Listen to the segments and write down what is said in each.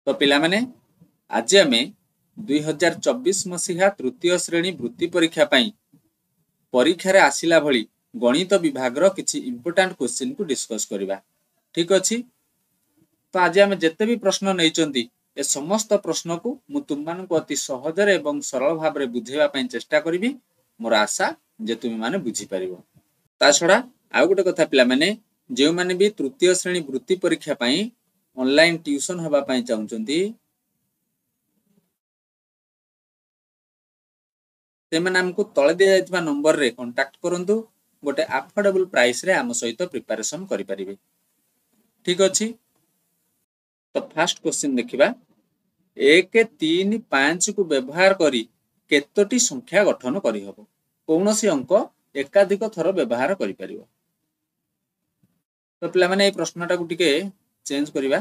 तो पिला माने आज आम 2024 मसीहा तृतीय श्रेणी वृत्ति परीक्षा परीक्षार आसला भली गणित विभाग किसी इंपोर्टाट क्वेश्चन को डिस्कस करवा। ठीक अच्छे। तो आज आम जिते भी प्रश्न नहीं ए समस्त प्रश्न को मु तुम मानक अति सहजरे एवं सरल भाव में बुझेवाई चेष्टा करी। मोर आशा जे तुम माने बुझीपर। ता छड़ा आउ गोटे कथा पिला माने जो माने भी तृतीय श्रेणी वृत्ति परीक्षा ऑनलाइन ट्यूशन होगापाई चाहते से आमको तले दि जाइथिबा नंबर रे कांटेक्ट करंतु। गोटे अफोर्डेबल प्राइस रे आम सहित प्रिपरेशन करि परिबे। ठीक अच्छे। तो फर्स्ट क्वेश्चन देखिबा 1 3 5 को व्यवहार करी केतोटी संख्या गठन करि हबो। कौनसी अंक एकाधिक थर व्यवहार करि परिबो। तो पिला माने ए प्रश्नटा को टिके चेंज करिबा।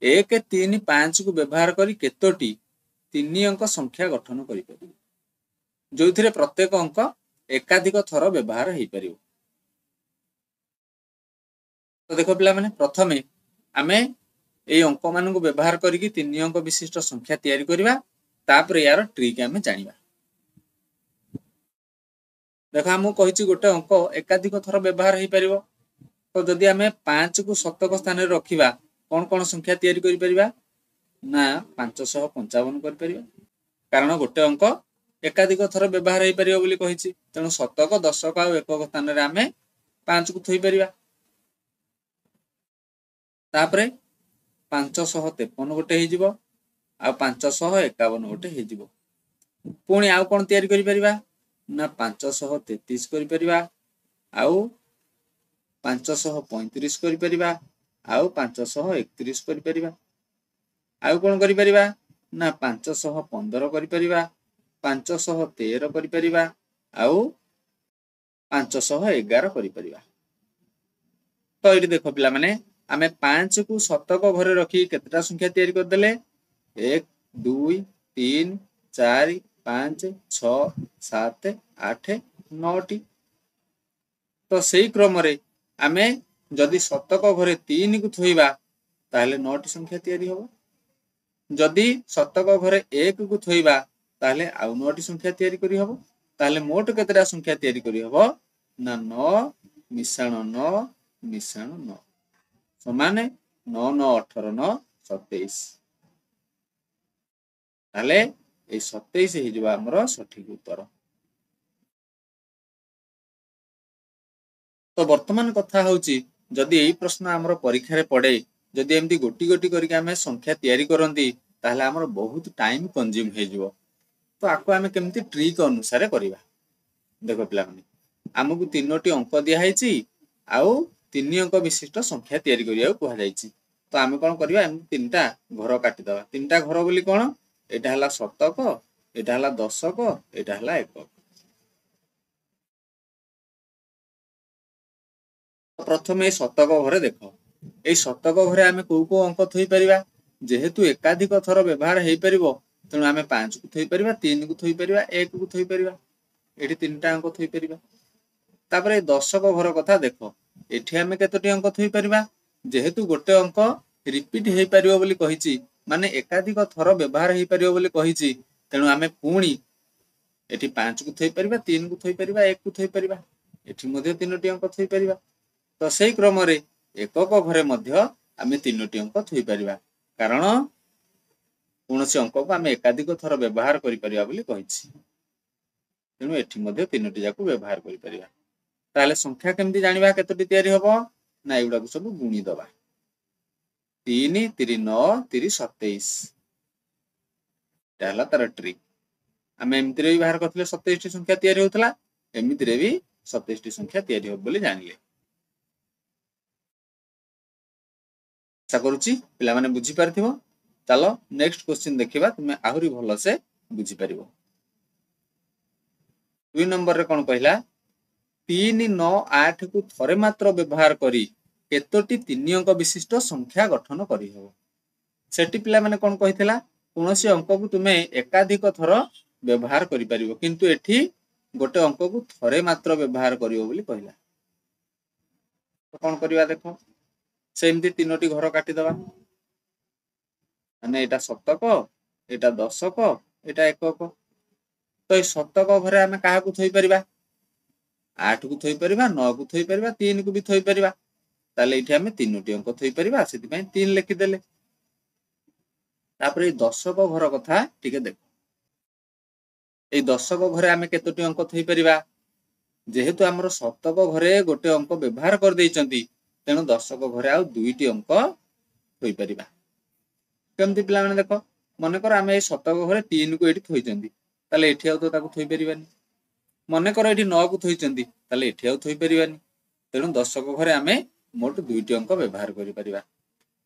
1 3 5 को व्यवहार करी केतोटी 3 अंक संख्या गठन करि परिबो, जो थे प्रत्येक अंक एकाधिक थर व्यवहार हो पार। तो देख पिला माने प्रथमे आमे ए अंक मान को व्यवहार करके 3 अंक विशिष्ट संख्या तैयारी करवा। तापर यार ट्रिक आमे जानिबा। देख आम कही गोटे अंक एकाधिक थर व्यवहार हो पार। तो जदि आमे 5 को शतक स्थान में रखा कौन कौन संख्या तैयारी करि परिबा ना 555 करि परिबा। कारण गोटे अंक एकाधिक थर व्यवहार हो पार बोली कही। तेणु शतक दशक आ एकक स्थान में आम 5 को थोई परिबा। तापरे 553 गोटे हो 551 गोटे हो। पुणी आउ कौन तैयारी करि परिबा ना 533 करि परिबा, आउ 535 करि परिबा, आउ 531 करि परिबा, आउ कौन करि परिबा ना 515 करि परिबा, 513 करि परिबा, आउ 511 करि परिबा। तो ये देख पिला माने आमे 5 को शतक घरे रखी केतटा संख्या तैयारी कर देले 1 2 3 4 5 6 7 8 9 टी। तो सही क्रम रे आमे जदि शतक घरे 3 को थोइबा ताहले 9 टी संख्या तैयारी होबो। जदि शतक घरे 1 को थोइबा ताहले आउ 9 टी संख्या तैयारी करि हबो। ताहले मोट केतटा संख्या तैयारी करि हबो ना 9 मिसाण 9 मिसाण 9 समान 9 9 18 9 27। ताहले ए 27 हे जबा हमरो सठिक उत्तर। तो वर्तमान कथा होची जदि एई प्रश्न हमरो परीक्षा रे पड़े जदि एमती गोटी गोटी करके आमे संख्या तैयारी करंती ताहले हमरो बहुत टाइम कंज्यूम हे जिवो। तो आपको आमे केमती ट्रिक अनुसार करिबा। देखो पिला माने हमकु 3टी अंक दिया हैची आउ 3 अंक विशिष्ट संख्या तैयारी करिया कुहा जायची। तो आमे कोन करिबा एम 3टा घर काटि दबा। 3टा घर बोली कोन एटा हला शतक, एटा हला दशक, एटा हला एकक। प्रथमे शतक घरे देख ए शतक घरे आमे को अंक थोई परिबा जेहेतु एकाधिक थर व्यवहार हेई परिबो तेणु आमे 5 को थोई परिबा, 3 को थोई परिबा, 1 को थोई परिबा। एठी 3टा अंक थोई परिबा। तापरे दशक घर कथा देख एठी आमे केतोटी अंक थोई परिबा जेहेतु गोटे अंक रिपीट हेई परिबो बोली कहिची माने एकाधिक थर व्यवहार हेई परिबो बोली कहिची तेणु आमे पुणी एठी 5 को थोई परिबा, 3 को थोई परिबा, 1 को थोई परिबा। एठी मध्ये 3टी अंक थोई परिबा। तो सही क्रम रे एकक घरे मध्य आमे 3टी अंक थोई परिबा कारण कौनसी अंक को आमे एकाधिक थर व्यवहार करि परिबा बोली कहिछि। तेणु एठी मध्ये 3टी जाको व्यवहार करि परिबा। ताले संख्या केमती जानिबा केतोटी तैयारी होबो ना एगुडा को सब गुणी दबा। 3 3 9 3 27 ताला तार ट्रिक। आमे एमती रे व्यवहार करथिले 27 टी संख्या तैयारी होतला एमती रे भी 27 टी संख्या तैयारी हो बोली जानिले। आशा करूची पिला माने बुझी पारथिबो। चलो नेक्स्ट क्वेश्चन देखिबा तुमे आहुरी भलो से बुझी पारिबो। 2 नंबर रे कोन कहला 3 9 8 को थरे मात्र व्यवहार करी केतोटी 3 अंक विशिष्ट संख्या गठन करी हो। सेठी पिला माने कोन कहितला कोनोसी अंक को तुमे एकाधिक थर व्यवहार करि परिबो किंतु एठी गोटे अंक को थरे मात्र व्यवहार करिवो बोली कहला। तो कोन करिवा देखो सेमती 3टी घर काटि दबा। ମାନେ ଏଇଟା ଶତକ, ଏଇଟା ଦଶକ, ଏଇଟା ଏକକ। ତ ଏଇ ଶତକ ଘରେ ଆମେ କାହାକୁ ଥୋଇପାରିବା? 8 କୁ ଥୋଇପାରିବା, 9 କୁ ଥୋଇପାରିବା, 3 କୁ ବି ଥୋଇପାରିବା। ତାହେଲେ ଏଇଠି ଆମେ 3ଟି ଅଙ୍କ ଥୋଇପାରିବା, ସେଥିପାଇଁ 3 ଲେଖିଦେଲେ। ତାପରେ ଏଇ ଦଶକ ଘର କଥା ଟିକେ ଦେଖ। ଏଇ ଦଶକ ଘରେ ଆମେ କେତୋଟି ଅଙ୍କ ଥୋଇପାରିବା? ଯେହେତୁ ଆମର ଶତକ ଘରେ ଗୋଟେ ଅଙ୍କ ବ୍ୟବହାର କରିଦେଇଛନ୍ତି, ତେଣୁ ଦଶକ ଘରେ ଆଉ 2ଟି ଅଙ୍କ ଥୋଇପାରିବା। କେମିତି ପିଲାମାନେ ଦେଖ, ମନେକର ଆମେ ଏଇ ଶତକ ଘରେ 3 କୁ ଏଇଠି ଥୋଇଛନ୍ତି, ତାହେଲେ ଏଠି ଆଉ ତ ତାକୁ ଥୋଇପାରିବାନି। ମନେକର ଏଠି 9 କୁ ଥୋଇଛନ୍ତି, ତାହେଲେ ଏଠି ଆଉ ଥୋଇପାରିବାନି। ତେଣୁ ଦଶକ ଘରେ ଆମେ ମୋଟ 2ଟି ଅଙ୍କ ବ୍ୟବହାର କରିପାରିବା।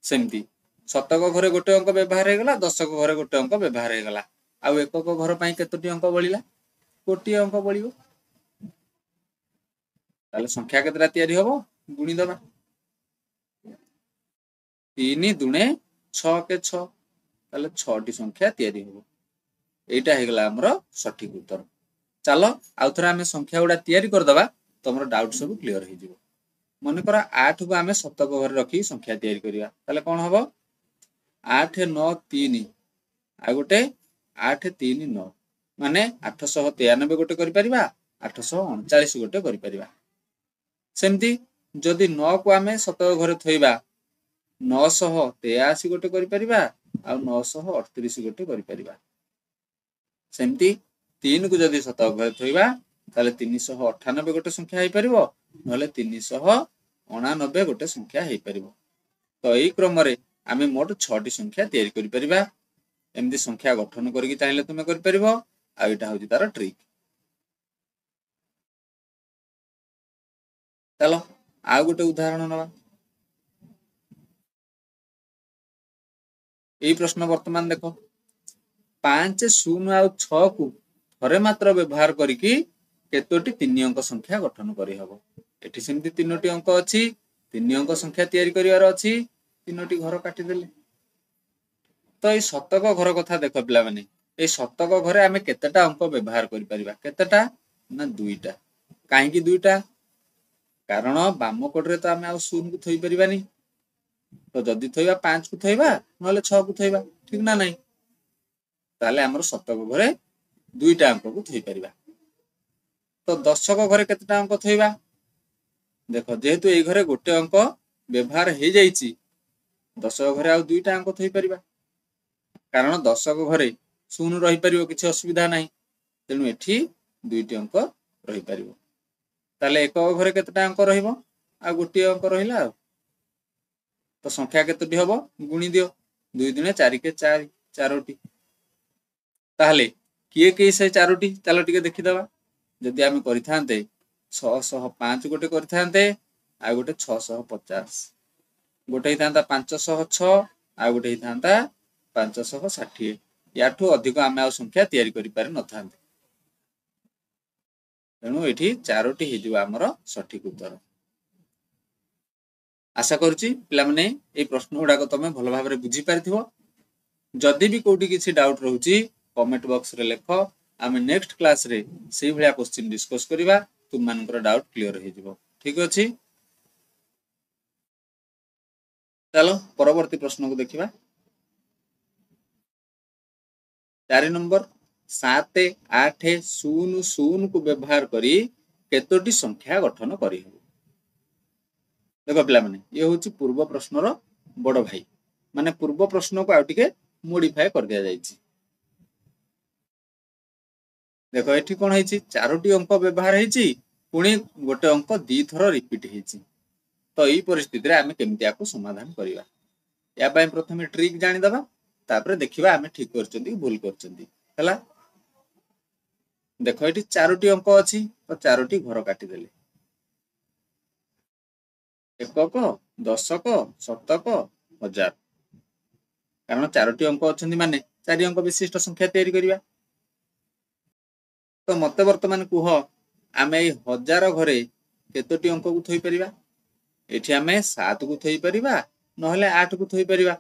ସେମିତି ଶତକ ଘରେ ଗୋଟେ ଅଙ୍କ ବ୍ୟବହାର ହେଇଗଲା, ଦଶକ ଘରେ ଗୋଟେ ଅଙ୍କ ବ୍ୟବହାର ହେଇଗଲା। ଆଉ ଏକକ ଘର ପାଇଁ କେତୋଟି ଅଙ୍କ ବଳିଲା? ଗୋଟିଏ ଅଙ୍କ ବଳିବ। ତାହେଲେ ସଂଖ୍ୟା କେତେଟା ତିଆରି ହବ? ଗୁଣିଦବା। 3 ଦୁଣେ 6 କେ 6, ତାହେଲେ 6ଟି ସଂଖ୍ୟା ତିଆରି ହବ। এইটা ହେଇଗଲା ଆମର ସଠିକ ଉତ୍ତର। ଚାଲ ଆଉ ଥରେ ଆମେ ସଂଖ୍ୟା ଗୁଡା ତିଆରି କରିଦବା, ତମର ଡାଉଟ ସବୁ କ୍ଲିୟର ହେଇଯିବ। ମନେକର 8 କୁ ଆମେ ଶତକ ଘରେ ରଖି ସଂଖ୍ୟା ତିଆରି କରିବା, ତାହେଲେ କଣ ହବ? 8 9 3 ଆଉ ଗୋଟେ 8 3 9, ମାନେ 893 ଗୋଟେ କରିପାରିବା, 839 ଗୋଟେ କରିପାରିବା। ସେମିତି ଯଦି 9 କୁ ଆମେ ଶତକ ଘରେ ଥୋଇବା, 983 ଗୋଟେ କରିପାରିବା, ଆଉ 938 ଗୋଟେ କରିପାରିବା। ସେମିତି 3 କୁ ଯଦି ଶତକ ଘରେ ଥୋଇବା, ତାହେଲେ 398 ଗୋଟେ ସଂଖ୍ୟା ହେଇପାରିବ, ନହେଲେ 399 ଗୋଟେ ସଂଖ୍ୟା ହେଇପାରିବ। ତ ଏଇ କ୍ରମରେ ଆମେ ମୋଟ 6ଟି ସଂଖ୍ୟା ତିଆରି କରିପାରିବା। ଏମିତି ସଂଖ୍ୟା ଗଠନ କରିକି ଚାହିଁଲେ ତୁମେ କରିପାରିବ, ଆଉ ଏଇଟା ହଉଛି ତାର ଟ୍ରିକ୍। ଚାଲ ଆଉ ଗୋଟେ ଉଦାହରଣ ନେବା। ଏଇ ପ୍ରଶ୍ନ ବର୍ତ୍ତମାନ ଦେଖ, 5 0 ଆଉ 6 କୁ ଥରେ ମାତ୍ର ବ୍ୟବହାର କରିକି କେତୋଟି 3 ଅଙ୍କ ସଂଖ୍ୟା ଗଠନ କରିହବ? ଏଠି ସେମିତି 3ଟି ଅଙ୍କ ଅଛି, 3 ଅଙ୍କ ସଂଖ୍ୟା ତିଆରି କରିବାର ଅଛି, 3ଟି ଘର କାଟିଦେଲେ। ତ ଏଇ ଶତକ ଘର କଥା ଦେଖ ପିଲାମାନେ, ଏଇ ଶତକ ଘରେ ଆମେ କେତେଟା ଅଙ୍କ ବ୍ୟବହାର କରିପାରିବା? କେତେଟା? ନା 2ଟା। କାହିଁକି 2ଟା? କାରଣ ବାମ କଡ଼ରେ ତ ଆମେ ଆଉ 0 କୁ ଥୋଇପାରିବାନି। ତ ଯଦି ଥୋଇବା 5 କୁ ଥୋଇବା, ନହେଲେ 6 କୁ ଥୋଇବା, ଠିକ ନା ନାହିଁ? ତାହେଲେ ଆମର ଶତକ ଘରେ 2ଟା ଅଙ୍କକୁ ଥୋଇପାରିବା। ତ ଦଶକ ଘରେ କେତେଟା ଅଙ୍କ ଥୋଇବା? ଦେଖ, ଯେହେତୁ ଏଇ ଘରେ ଗୋଟେ ଅଙ୍କ ବ୍ୟବହାର ହେଇଯାଇଛି, ଦଶକ ଘରେ ଆଉ 2ଟା ଅଙ୍କ ଥୋଇପାରିବା। କାରଣ ଦଶକ ଘରେ 0 ରହିପାରିବ, କିଛି ଅସୁବିଧା ନାହିଁ, ତେଣୁ ଏଠି 2ଟି ଅଙ୍କ ରହିପାରିବ। ତାହେଲେ ଏକକ ଘରେ କେତେଟା ଅଙ୍କ ରହିବ? ଆଉ ଗୋଟିଏ ଅଙ୍କ ରହିଲା। ଆଉ ତ ସଂଖ୍ୟା କେତୋଟି ହବ? ଗୁଣି ଦିଅ। 2 ଦୁଣେ 4 କେ 4, 4ଟି। ତାହେଲେ କିଏ କିଏ ସେ 4ଟି? ଚାଲ ଟିକେ ଦେଖିଦବା। ଯଦି ଆମେ କରିଥାନ୍ତେ 605 ଗୋଟେ କରିଥାନ୍ତେ, ଆଉ ଗୋଟେ 650, ଗୋଟେ ହେଇଥାନ୍ତା 506, ଆଉ ଗୋଟେ ହେଇଥାନ୍ତା 560। ୟାଠୁ ଅଧିକ ଆମେ ଆଉ ସଂଖ୍ୟା ତିଆରି କରିପାରି ନଥାନ୍ତେ। ତେଣୁ ଏଠି 4ଟି ହେଇଯିବ ଆମର ସଠିକ ଉତ୍ତର। ଆଶା କରୁଛି ପିଲାମାନେ ଏଇ ପ୍ରଶ୍ନ ଗୁଡାକ ତମେ ଭଲ ଭାବରେ ବୁଝିପାରିଥିବ। ଯଦି ବି କୋଉଠି କିଛି ଡାଉଟ ରହୁଛି, କମେଣ୍ଟ ବକ୍ସରେ ଲେଖ। ଆମେ ନେକ୍ସଟ କ୍ଲାସରେ ସେଇଭଳିଆ କ୍ୱେଶ୍ଚିନ୍ ଡିସ୍କସ୍ କରିବା, ତୁମମାନଙ୍କର ଡାଉଟ କ୍ଲିୟର ହେଇଯିବ। ଠିକ ଅଛି, ଚାଲ ପରବର୍ତ୍ତୀ ପ୍ରଶ୍ନକୁ ଦେଖିବା। 4 ନମ୍ବର, 7 8 0 0 କୁ ବ୍ୟବହାର କରି କେତୋଟି ସଂଖ୍ୟା ଗଠନ କରିହେବ? ଦେଖ ପିଲାମାନେ, ଇଏ ହଉଛି ପୂର୍ବ ପ୍ରଶ୍ନର ବଡ ଭାଇ, ମାନେ ପୂର୍ବ ପ୍ରଶ୍ନକୁ ଆଉ ଟିକେ ମୋଡିଫାଏ କରିଦିଆଯାଇଛି। ଦେଖ ଏଠି କଣ ହେଇଛି, 4ଟି ଅଙ୍କ ବ୍ୟବହାର ହେଇଛି, ପୁଣି ଗୋଟେ ଅଙ୍କ 2 ଥର ରିପିଟ ହେଇଛି। ତ ଏଇ ପରିସ୍ଥିତିରେ ଆମେ କେମିତି ଆକୁ ସମାଧାନ କରିବା? ୟା ପାଇଁ ପ୍ରଥମେ ଟ୍ରିକ୍ ଜାଣିଦବା, ତାପରେ ଦେଖିବା ଆମେ ଠିକ କରିଛନ୍ତି କି ଭୁଲ କରିଛନ୍ତି। ହେଲା, ଦେଖ ଏଠି 4ଟି ଅଙ୍କ ଅଛି, ତ 4ଟି ଘର କାଟିଦେଲେ। ଏକକ, ଦଶକ, ଶତକ, ହଜାର। କାରଣ 4ଟି ଅଙ୍କ ଅଛନ୍ତି ମାନେ 4 ଅଙ୍କ ବିଶିଷ୍ଟ ସଂଖ୍ୟା ତିଆରି କରିବା। ତ ମତେ ବର୍ତ୍ତମାନ କୁହ, ଆମେ ଏଇ ହଜାର ଘରେ କେତୋଟି ଅଙ୍କକୁ ଥୋଇପାରିବା? ଏଠି ଆମେ 7 କୁ ଥୋଇପାରିବା, ନହେଲେ 8 କୁ ଥୋଇପାରିବା।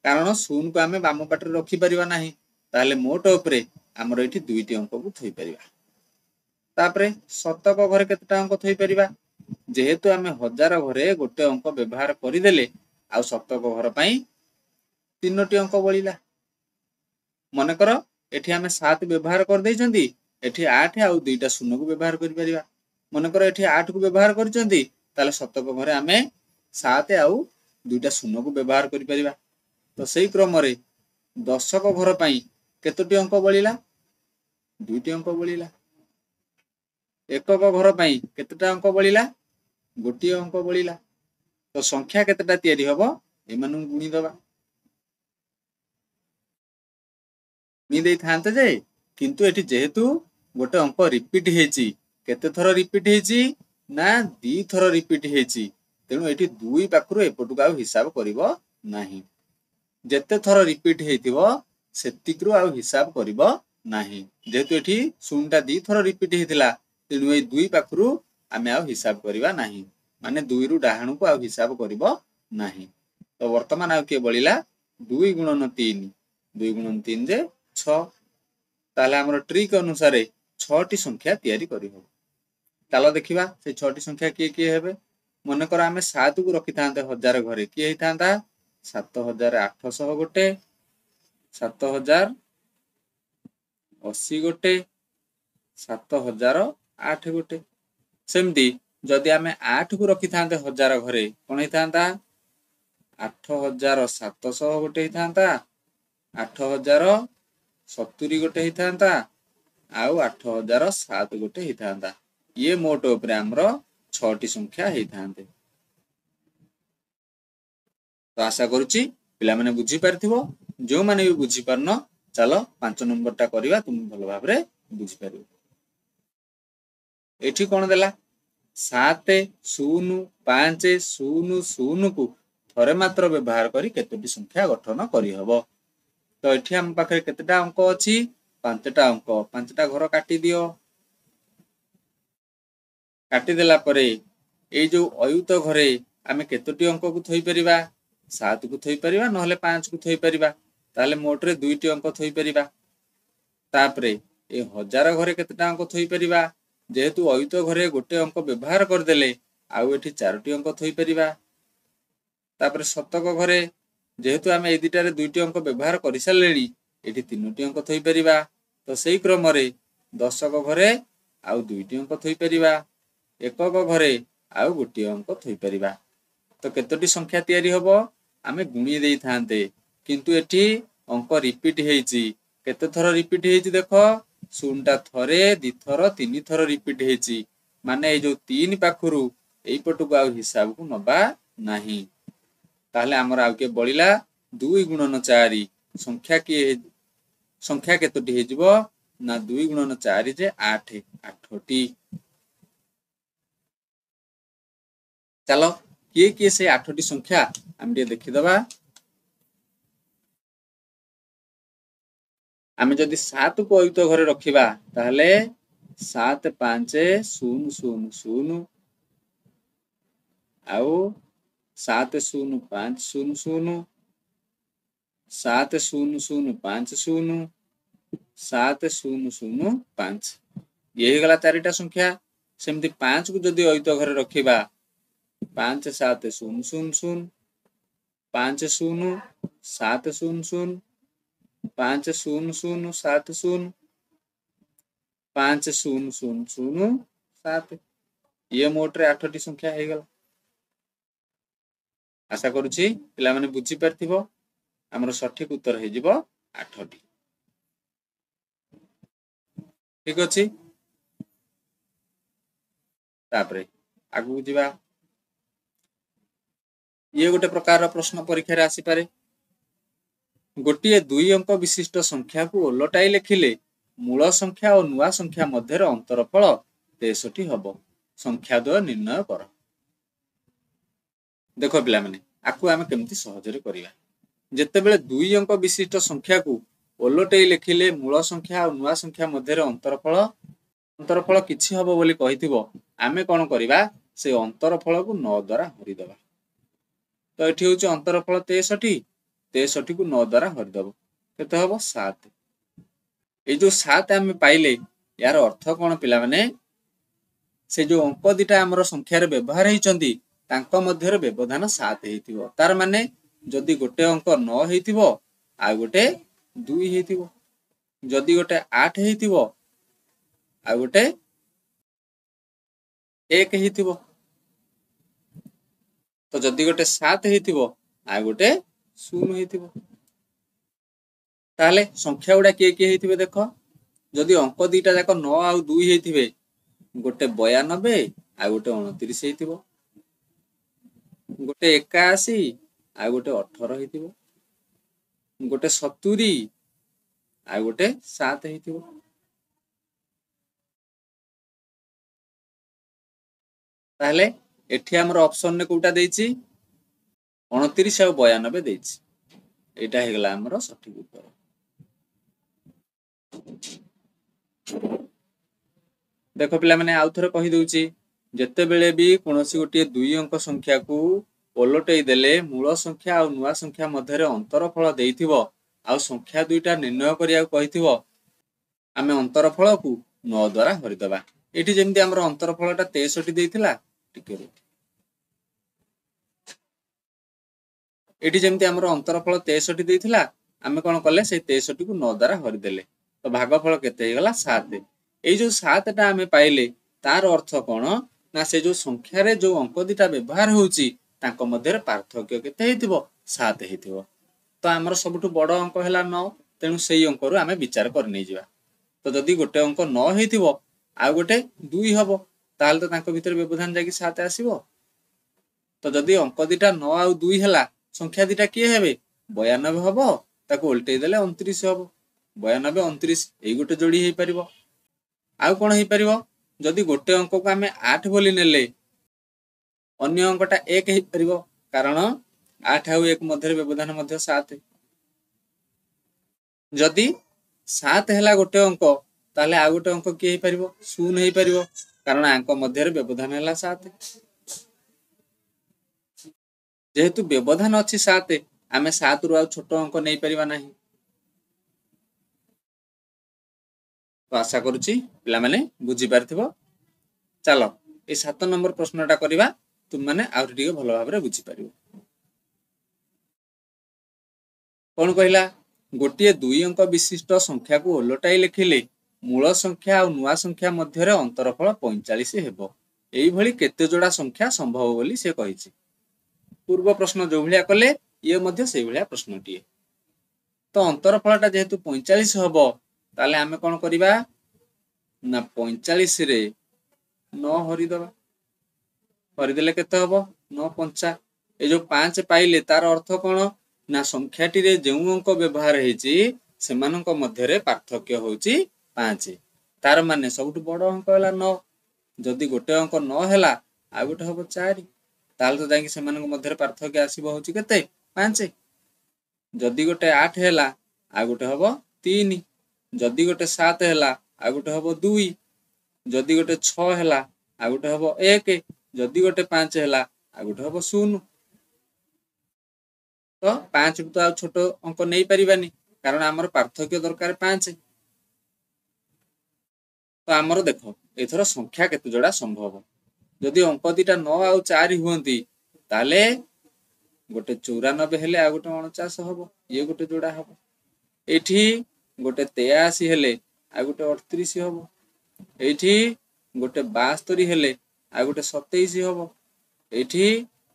କାରଣ 0 କୁ ଆମେ ବାମ ପାଟରେ ରଖିପାରିବା ନାହିଁ। ତାହେଲେ ମୋଟ ଉପରେ ଆମର ଏଠି 2ଟି ଅଙ୍କକୁ ଥୋଇପାରିବା। ତାପରେ ଶତକ ଘରେ କେତେଟା ଅଙ୍କ ଥୋଇପାରିବା? ଯେହେତୁ ଆମେ ହଜାର ଘରେ ଗୋଟେ ଅଙ୍କ ବ୍ୟବହାର କରିଦେଲେ, ଆଉ ଶତକ ଘର ପାଇଁ 3ଟି ଅଙ୍କ ବଳିଲା। मनकर एठी आमे 7 व्यवहार कर दैछंती एठी 8 आउ दुईटा शून्य को व्यवहार करि परिबा मनकर एठी 8 को व्यवहार करछंती ताले शतक घरे आमे 7 आउ दुईटा शून्य को व्यवहार करि परिबा तो सेही क्रम रे दशक घर पई केतोटी अंक बळिला दुईटी अंक बळिला एकक घर पई केतेटा अंक बळिला गोटी अंक बळिला तो संख्या केतेटा तयारी हबो एमानु गुणी दबा मी देई थांते जे किंतु एठी जेहेतु गोटे अंक रिपीट हेची केते थर रिपीट हेची ना दी थर रिपीट हेची तेनु एठी दुई पाखरु एपटु आउ हिसाब करिवो नाही जेते थर रिपीट हेतिवो सेतिकरु आउ हिसाब करिवो नाही जेहेतु एठी शून्यटा दी थर रिपीट हेतिला तेनु ए दुई पाखरु आमे आउ हिसाब करिवा नाही माने दुई रु डाहाणु को आउ हिसाब करिवो नाही तो वर्तमान आउ के बळिला 2 गुणन 3 2 गुणन 3 जे 6 ताले हमर ट्रिक अनुसार 6 टी संख्या तयारी करिवो तालो देखिबा से 6 टी संख्या के हेबे मन कर आमे 7 को रखि थांते हजार घरे के हेई थांता 7800 गोटे 7080 गोटे 7008 गोटे सेमती जदि आमे 8 को रखि थांते हजार घरे कोन हेई थांता 8700 गोटे हेई थांता 8070 गोटे हेई थांता आउ 8007 गोटे हेई थांता ये मोट उपरे हमरो 6 टी संख्या हेई थांते तो आशा करूची पिला माने बुझी पारथिबो जो माने भी बुझी पारनो चलो 5 नंबर टा करिवा तुम भलो भाबरे बुझी पारिबो एठी कोन देला 7 0 5 0 0 को थरे मात्र व्यवहार करी केतोटी संख्या गठन करी हबो तो एठी हम पाखरे केतेटा अंक अछि 5टा अंक 5टा घर काटी दियो काटी देला परे ए जो अयुत घरे आमे केतोटी अंक को थई परिबा 7 को थई परिबा नहले 5 को थई परिबा ताले मोटरे दुईटी अंक थई परिबा तापरे ए हजार घरे केतेटा अंक थई परिबा जेहेतु अयुत घरे गोटे अंक व्यवहार कर देले आउ एठी 4टी अंक थई परिबा तापरे शतक घरे जेहेतु आमे ए दिटारे दुईटी अंक व्यवहार करि सालेनी एठी 3टी अंक थई परिबा तो सेही क्रम रे दशक घरे आउ दुईटी अंक थई परिबा एकक घरे आउ गोटी अंक थई परिबा तो केतोटी संख्या तयारी हबो आमे गुणी देई थांते किंतु एठी अंक रिपीट हेची केते थर रिपीट हेची देखो शून्यटा थरे दी थर तीन थर रिपीट हेची माने ए जो 3 पाखरु एई पटको आउ हिसाब को नबा नाही ताहले हमर आउ के बळिला 2 गुणन 4 संख्या केतोटी हेजिबो ना 2 गुणन 4 जे 8 8टी चलो किए से 8टी संख्या हम जे देखि दबा आमे जदि 7 को अयुत घरे रखिबा ताहले 7 5 0 0 0 आउ 7 0 5 0 0 7 0 0 5 0 7 0 0 5 ये गला 4टा संख्या सेमती 5 को जदि अयुत घरे रखिबा 5 7 0 0 0 5 0 7 0 0 5 0 0 7 0 5 0 0 0 7 ये मोटरे 8टी संख्या हे गला आशा करूची पिला माने बुझी परथिबो हमरो सठिक उत्तर हे जिवो 8टी ठीक अछि तापरे आगु जिबा ये गोटे प्रकार प्रश्न परीक्षा रे आसी पारे गोटे 2 अंक विशिष्ट संख्या को ओलटाई लिखिले मूल संख्या और नुआ संख्या मध्यर अंतरफल 63 हबो संख्या द्वय निर्णय कर देखो पिला माने आकु आमे केमती सहज रे करिवा जत्ते बेले 2 अंक विशिष्ट संख्या को ओलटाई लिखिले मूल संख्या और नुआ संख्या मध्यर अंतरफल किछि हबो बोली कहिथिबो आमे कोन करिवा से अंतरफल को 9 द्वारा हरि दबा तो एठी होची अंतरफल 63 को 9 द्वारा हरि दबो केते हबो 7 ए जो 7 आमे पाइले यार अर्थ कोन पिला माने से जो अंक दिटा हमरो संख्या रे व्यवहार हेचंदी तांको मध्य रे व्यवधान 7 हेतिबो तार माने जदी गोटे अंक 9 हेतिबो आ गोटे 2 हेतिबो जदि गोटे 8 हेइथिबो आ गोटे 1 हेइथिबो तो जदि गोटे 7 हेइथिबो आ गोटे 0 हेइथिबो ताले संख्या गुडा किए किए हेइथिबे देखो जदि अंक दीटा जाक 9 आ 2 हेइथिबे गोटे 92 आ गोटे 29 हेइथिबो गोटे 81 आ गोटे 18 हेइथिबो गोटे 70 आ गोटे 7 हेइथिबो ताले एठी हमर ऑप्शन ने कोटा देइछि 29 आ 92 देइछि एटा हे गला हमर सठिक उत्तर देखो पिला माने आउ थरे कहि दउछि जते बेले भी कोनोसी गोटे दुई अंक संख्या को ओलटई देले मूल संख्या आ नुआ संख्या मध्य रे अंतरफल देइथिबो आ संख्या दुईटा निर्णय करिया कहिथिबो आमे अंतरफल को 9 द्वारा हरि दबा एठी जेमति हमर अंतरफलटा 63 देइथिला टिके एठी जेमति हमर अंतरफल 63 देइथिला आमे कोन करले से 63 को 9 द्वारा हरि देले तो भागफल केते हे गला 7 ए जो 7 टा आमे पाइले तार अर्थ कोन ना से जो संख्या रे जो अंक दिटा व्यवहार होउची तांको मध्य रे पार्थक्य केते हेतिबो 7 हेतिबो तो हमर सबटु बड़ अंक हैला 9 तेनु सेही अंक रु आमे विचार कर नै जिवा तो जदि गोटे अंक 9 हेतिबो आ गोटे 2 हबो ताल तो तांको भीतर व्यवधान जाकी 7 आसीबो तो जदि अंक दिटा 9 आ 2 हैला संख्या दिटा किए हेबे 92 हबो ताको उल्टै देले 29 हबो 92 29 एई गोटे जोड़ी हे परिबो आउ कोन हे परिबो जदि गोटे अंक को आमे 8 बोली नेले अन्य अंकटा 1 हे परिबो कारण 8 आ 1 मध्य व्यवधान मध्य 7 जदि 7 हैला गोटे अंक ताले आ गोटे अंक की हे परिबो 0 हे परिबो कारण अंक मध्य व्यवधान हैला 7 जेहेतु व्यवधान अछि 7 आमे 7 रु आ छोट अंक नै परिबा नाही तो आशा करूची पिला माने बुझी पारथिबो चलो ए 7 नंबर प्रश्नटा करिबा तुम माने आउरी टिके भलो भाबरे बुझी पारिबो कोन कहिला गोटिए 2 अंक विशिष्ट संख्या को ओलटाई लिखिले मूल संख्या और नुआ संख्या मध्य रे अंतरफल 45 हेबो एई भली केते जोड़ा संख्या संभव बोली से कहिछि पूर्व प्रश्न जो भलिया कले ये मध्य से भलिया प्रश्नटिए तो अंतरफलटा जेहेतु 45 हबो ताले आमे कोन करिबा ना 45 रे 9 हरि दबा हरि देले केते हबो 9 पंचा ए जो 5 पाइले तार अर्थ कोन ना संख्याटी रे जेउ अंक व्यवहार हेछि सेमानंक मध्य रे पार्थक्य होछि 5 तार माने सबटु बड़ अंक हला 9 जदि गोटे अंक 9 हैला आ गोटे हबो 4 ताल तो जाकी सेमानंक मध्य रे पार्थक्य आसीबो होछि केते 5 जदि गोटे 8 हैला आ गोटे हबो 3 जदि गोटे 7 हैला आ गोटे हबो 2 जदि गोटे 6 हैला आ गोटे हबो 1 जदि गोटे 5 हैला आ गोटे हबो 0 तो 5 तो आ छोटो अंक नै परिबानी कारण हमर पार्थक्य दरकार 5 तो हमर देखो एथरो संख्या केते जोड़ा संभव जदि अंक दिटा 9 आ 4 हुंती ताले गोटे 94 हेले आ गोटे 49 हबो ये गोटे जोड़ा हबो एठी गोटे 83 हेले आ गोटे 38 हबो एठी गोटे 72 हेले आ गोटे 27 हबो एठी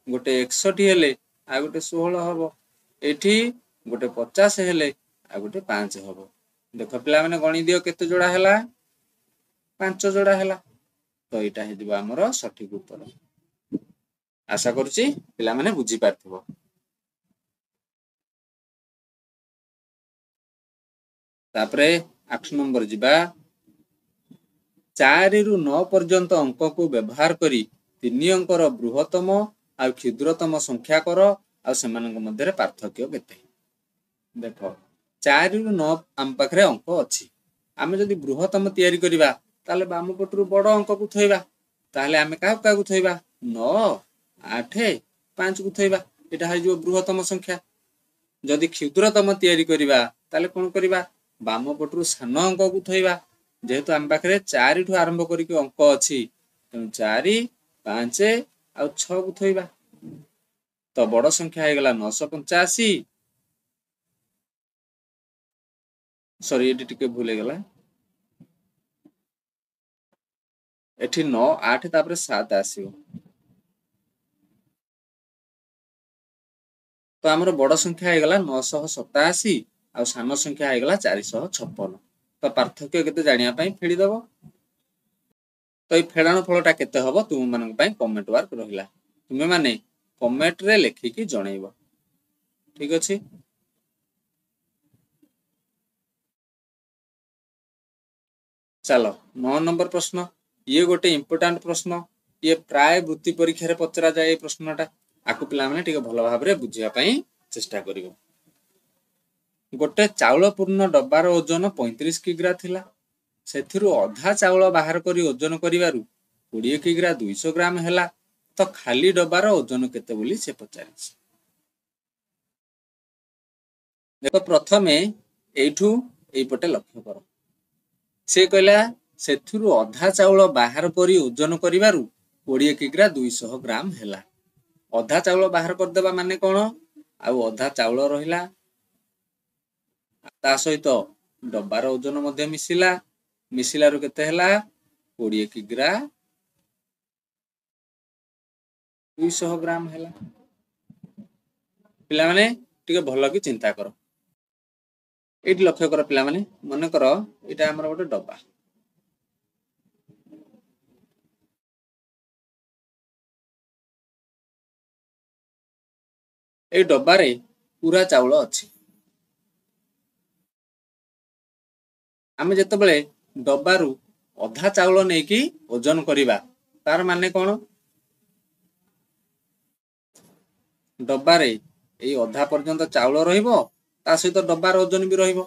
गोटे 61 हेले आ गोटे 16 हबो एठी गोटे 50 हेले आ गोटे 5 हबो देखो पिला माने गणी दियो केते जोड़ा हैला 5 जोड़ा हैला तो एटा हे दिबा हमर सठिक उत्तर आशा करूची पिला माने बुझी पारथिबो तापरे 8 नंबर जिबा 4 रु 9 पर्यंत अंक को व्यवहार करी 3 अंकर बृहत्तम आ क्षुद्रतम संख्या कर आ सेमानक मध्य पार्थक्य केते देखो 4 रु 9 आम पाखरे अंक अछि आमे जदि बृहत्तम तयारी करिबा ताले बाम पटरु बड़ अंक को थोइबा ताले आमे का को थोइबा 9 8 5 को थोइबा एटा हाइ जो बृहत्तम संख्या जदि क्षुद्रतम तयारी करिबा ताले कोन करिबा बाम पटरु सान अंक को थोइबा जेहेतु आम पाखरे 4 ठु आरंभ करिक अंक अछि तेनु 4 5 आ 6 को थोइबा तो बड़ संख्या हे गला 985 सॉरी एटी टिके भूल गला एठी 9 8 तापर 7 आसीबो तो आमर बड़ संख्या आईगला 987 आ सान संख्या आईगला 456 तो पार्थक्य केते जानिया पई फेडी दबो तो ये फेडाण फलटा केते हबो तुम मानक पई कमेंट वर्क रहिला तुमे माने कमेंट रे लेखिकी जणैबो ठीक अछि चलो 9 नंबर प्रश्न ये गोटे इंपोर्टेंट प्रश्न ये प्राय वृत्ति परीक्षा रे पचरा जाए ये प्रश्नटा आकु पिला माने टिके भलो भाबरे बुझिया पई चेष्टा करिवो गोटे चाउल पूर्ण डब्बार ओजन 35 किग्रा थिला सेथिरु अधा चाउल बाहर करी ओजन करिवारु 20 किग्रा 200 ग्राम हैला तो खाली डब्बार ओजन केते बोली से पचारिछ देखो प्रथमे एठू एपटे लक्ष्य करो से कहला सेथिरु अधा चाउल बाहर करी ओजन करिवारु 20 किग्रा 200 ग्राम हैला अधा चाउल बाहर कर देबा माने कोन आउ अधा चाउल रहिला ता सहित डब्बार ओजन मध्ये मिसिला रु केते हैला 20 किग्रा 200 ग्राम हैला पिला माने टिके भलो कि चिंता करो एटी लक्ष्य करो पिला माने मन करो एटा हमर गोटे डब्बा ए डब्बा रे पूरा चाउल अछि आमे जते बेले डब्बारू अधा चाउल नै कि ओजन करिबा तार माने कोन डब्बा रे ए अधा पर्यंत चाउल रहिबो ता सहित डब्बार ओजन भी रहिबो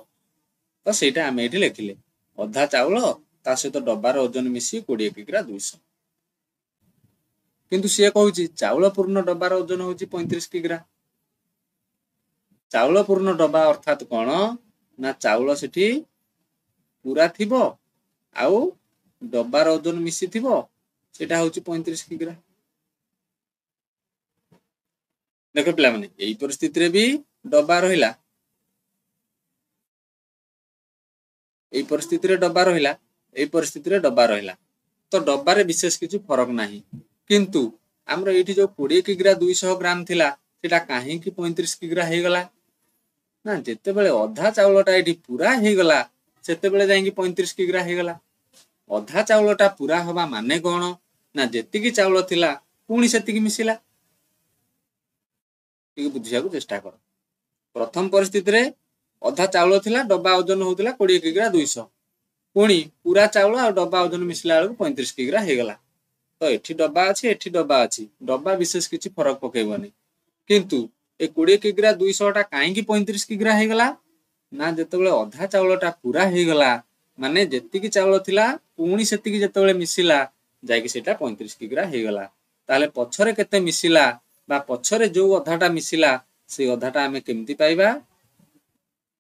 तो सेटा आमे एठी लेखिले अधा चाउल ता सहित डब्बार ओजन मिसी 20 किग्रा 200 किंतु से कहूची चाउल पूर्ण डब्बार ओजन होची 35 किग्रा चाउल पूर्ण डब्बा अर्थात कोन ना चाउल सेठी पूरा थिबो आउ डब्बार ओजन मिसी थिबो सेटा होची 35 किग्रा देखो पिला माने एई परिस्थिति रे भी डब्बा रहिला एई परिस्थिति रे डब्बा रहिला एई परिस्थिति रे डब्बा रहिला तो डब्बा रे विशेष किछु फरक नाही किंतु हमरो एठी जो 20 किग्रा 200 ग्राम थिला सेटा काहे कि 35 किग्रा हे गला ना जेते बेले अधा चाउलटा एठी पूरा हे गला सेते बेले जाई कि 35 किग्रा हे गला अधा चाउलटा पूरा हवा माने कोन ना जेति कि चाउल थिला पुणी सेति कि मिसिला टिके बुझिया को चेष्टा कर प्रथम परिस्थिति रे अधा चाउल थिला डब्बा ओजन होतिला 20 किग्रा 200 पुणी पूरा चाउल आ डब्बा ओजन मिसिला बेलକୁ 35 किग्रा हे गला तो एठी डब्बा अछि डब्बा विशेष किछि फरक पकेबनी किंतु ए 20 किग्रा 200 टा काहे कि 35 किग्रा हे गला ना जते बेले अधा चाउलटा पूरा हे गला माने जेति कि चाउल थिला पुणी सेति कि जते बेले मिसिला जाय कि सेटा 35 किग्रा हे गला ताले पछरे केते मिसिला बा पछरे जो अधाटा मिसिला से अधाटा हमें केमती पाइबा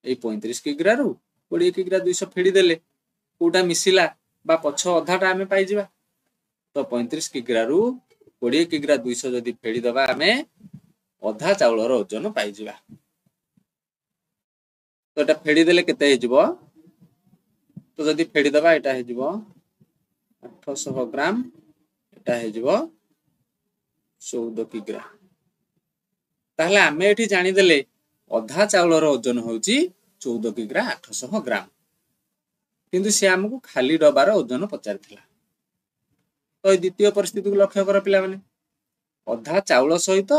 ए 35 किग्रा रु 20 किग्रा 200 फेडी देले कोटा मिसिला बा पछ अधाटा हमें पाइ जिबा तो 35 किग्रा रु 20 किग्रा 200 जदी फेडी दबा हमें अधा चाउलर ओजन पाइ जिबा तो एटा फेडी देले केते हे जिवो तो जदी फेडी दबा एटा हे जिवो 800 ग्राम एटा हे जिवो 14 किग्रा ताहले हमें एठी जानि देले अधा चाउलर ओजन होउची 14 किग्रा 800 ग्राम किंतु से हमकु खाली डब्बार ओजन पचारिथिला तो द्वितीय परिस्थिति को लक्ष्य कर पिला माने अधा चाउल सहित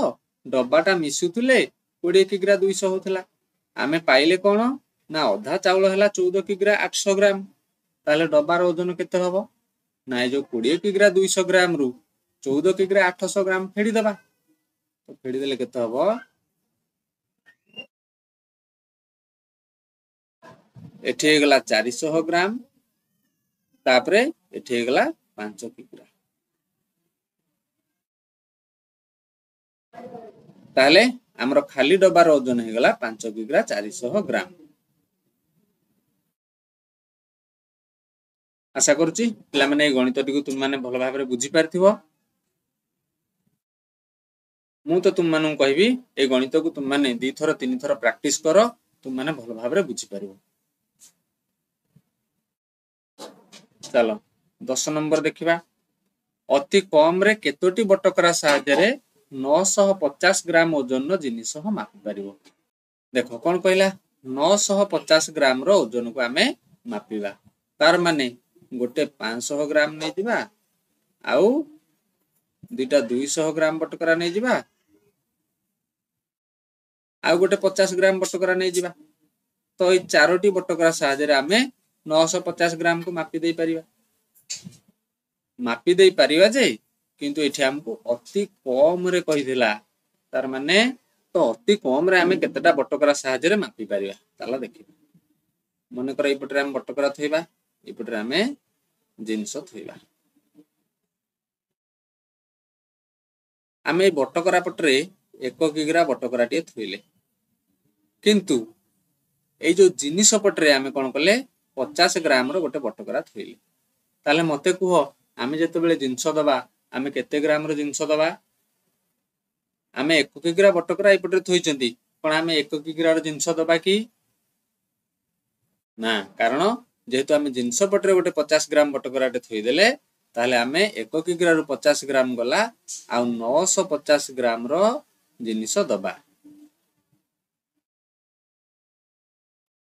डब्बाटा मिसुथिले 20 किग्रा 200 होथिला आमे पाइले कोन ना अधा चाउल हला 14 किग्रा 800 ग्राम ताले डब्बार ओजन केते हबो ना ए जो 20 किग्रा 200 ग्राम रु 14 किग्रा 800 ग्राम फेडी दबा तो फेडी देले केते हबो एठी हे गला 400 ग्राम तापरे एठी हे गला 5 किग्रा ताले हमरो खाली डब्बार ओजन हे गला 5 किग्रा 400 ग्राम आशा करूची पिला माने ए गणितटी को तुम माने भलो भाबरे बुझी पारथिबो मु तो तुम मानू कहबी ए गणित को तुम माने 2 थर 3 थर प्रैक्टिस करो तुम माने भलो भाबरे बुझी पारिबो चलो 10 नंबर देखिबा अति कम रे केतोटी बटकरा साहाय्य 950 ग्राम ओजन जिनिस मापि पारिबो। देखो कौन कहला 950 ग्राम रो ओजन को आमे मापिबा तार माने गोटे 500 ग्राम नहीं दिबा आउ दुईटा 200 ग्राम बटकरा नहीं जिबा आउ गोटे 50 ग्राम बटकरा नहीं जिबा तो ये चारोटी बटकरा साहाय्य आमे 950 ग्राम को मापी दे परिबा मापी दे परिबा जे किंतु एठी हमको अति कम रे कहिदिला तार माने तो अति कम रे आमे केतेटा बटकरा साहाय्य रे मापी परिबा ताला देखिबा मन कर एपटरे हम बटकरा थइबा एपटरे आमे जिंस थइबा आमे बटकरा पटरे 1 किग्रा बटकरा टे थइले किंतु ए जो जिनिस पटरे आमे कोन कले 50 ग्राम रो गोटे बटकरा थइले ताले मते कुह आमे जते बेले जिंस दबा आमे केते ग्राम रो जिंस दबा आमे 1 किग्रा बटकरा एपटरे थइचंती पण आमे 1 किग्रा रो जिंस दबा की ना कारण जेहेतु आमे जिंस पटरे गोटे 50 ग्राम बटकरा टे थई देले ताले आमे 1 किग्रा रो 50 ग्राम गला आ 950 ग्राम रो जिनिस दबा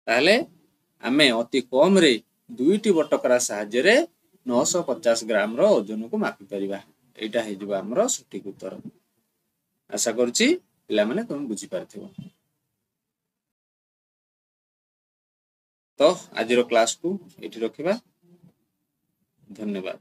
ताले आमे अति कम रे दुईटी बटकरा साहाय्य रे 950 ग्राम रो ओजन को मापी परिबा एटा हे जिबा हमरो सटीक उत्तर आशा करछि पिला माने तुम बुझी पारथिबो। तो आज क्लास को एठी रखिबा धन्यवाद।